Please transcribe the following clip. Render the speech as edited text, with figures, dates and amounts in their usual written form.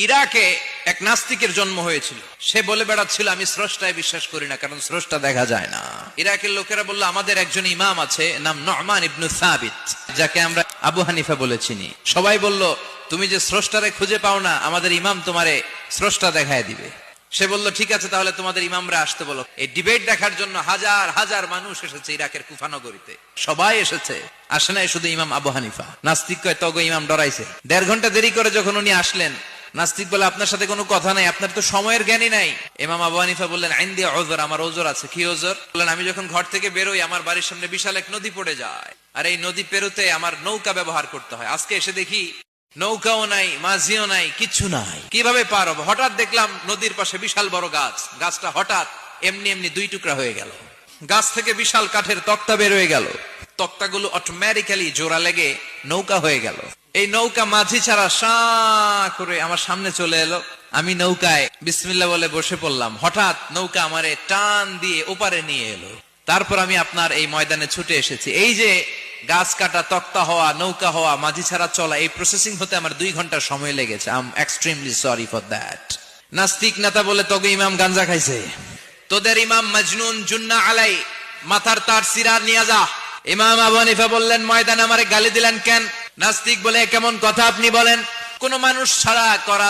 ইরাকে এক নাস্তিকের জন্ম হয়েছিল। সে বলে বেড়াচ্ছিল আমি স্রষ্টায় বিশ্বাস করি না, কারণ স্রষ্টা দেখা যায় না। ইরাকের লোকেরা বলল আমাদের একজন ইমাম আছে, নাম নু'মান ইবনে সাবিত, যাকে আমরা আবু হানিফা বলে চিনি। সবাই বলল তুমি যে স্রষ্টারে খুঁজে পাও না, আমাদের ইমাম তোমারে স্রষ্টা দেখায় দিবে। সে বলল ঠিক আছে, তাহলে তোমাদের ইমামরা আসতে বলো। এই ডিবেট দেখার জন্য হাজার হাজার মানুষ এসেছে ইরাকের কুফা নগরীতে, সবাই এসেছে। আসে নাই শুধু ইমাম আবু হানিফা। নাস্তিক কয় তগো ইমাম ডরাইছে। 1.5 ঘন্টা দেরি করে যখন উনি আসলেন, নাস্তিক বলে আপনার সাথে কোনো কথা নাই, আপনার তো সময়ের জ্ঞানই নাই। ইমাম আবু হানিফা বললেন আইন্দি ওযর, আমার ওযর আছে। কি ওযর? বললেন আমি যখন ঘর থেকে বেরোই আমার বাড়ির সামনে বিশাল এক নদী পড়ে যায়, আর এই নদী পেরোতে আমার নৌকা ব্যবহার করতে হয়। আজকে এসে দেখি নৌকাও নাই, মাঝিও নাই, কিচ্ছু নাই, কিভাবে পার হবো? হঠাৎ দেখলাম নদীর পাশে বিশাল বড় গাছ, গাছটা হঠাৎ এমনি এমনি 2 টুকরা হয়ে গেল। গাছ থেকে বিশাল কাঠের তক্তা বের হয়ে গেল, তক্তাগুলো অটোমেটিক্যালি জোড়া লেগে নৌকা হয়ে গেল। এই নৌকা মাঝি ছাড়া সাঁ করে আমার সামনে চলে এলো। আমি নৌকায় বিসমিল্লাহ বলে বসে পড়লাম। হঠাৎ নৌকা আমারে টান দিয়ে ওপারে নিয়ে এলো। তারপর আমি আপনার এই ময়দানে ছুটে এসেছি। এই যে গাছ কাটা, তক্তা হওয়া, নৌকা হওয়া, মাঝি ছাড়া চলা, এই প্রসেসিং হতে আমার 2 ঘন্টা সময় লেগেছে। I am extremely sorry for that. নাস্তিক নেতা বলে তোকে ইমাম গাঞ্জা খাইছে, তোদের ইমাম মজনুন জুন্না আলাই, মাথার তার সিরার নিয়ে যা। ইমাম আবু হানিফা বললেন ময়দানে আমারে গালি দিলেন কেন? নাস্তিক বলে কেমন কথা আপনি বলেন, কোন মানুষ ছাড়া করা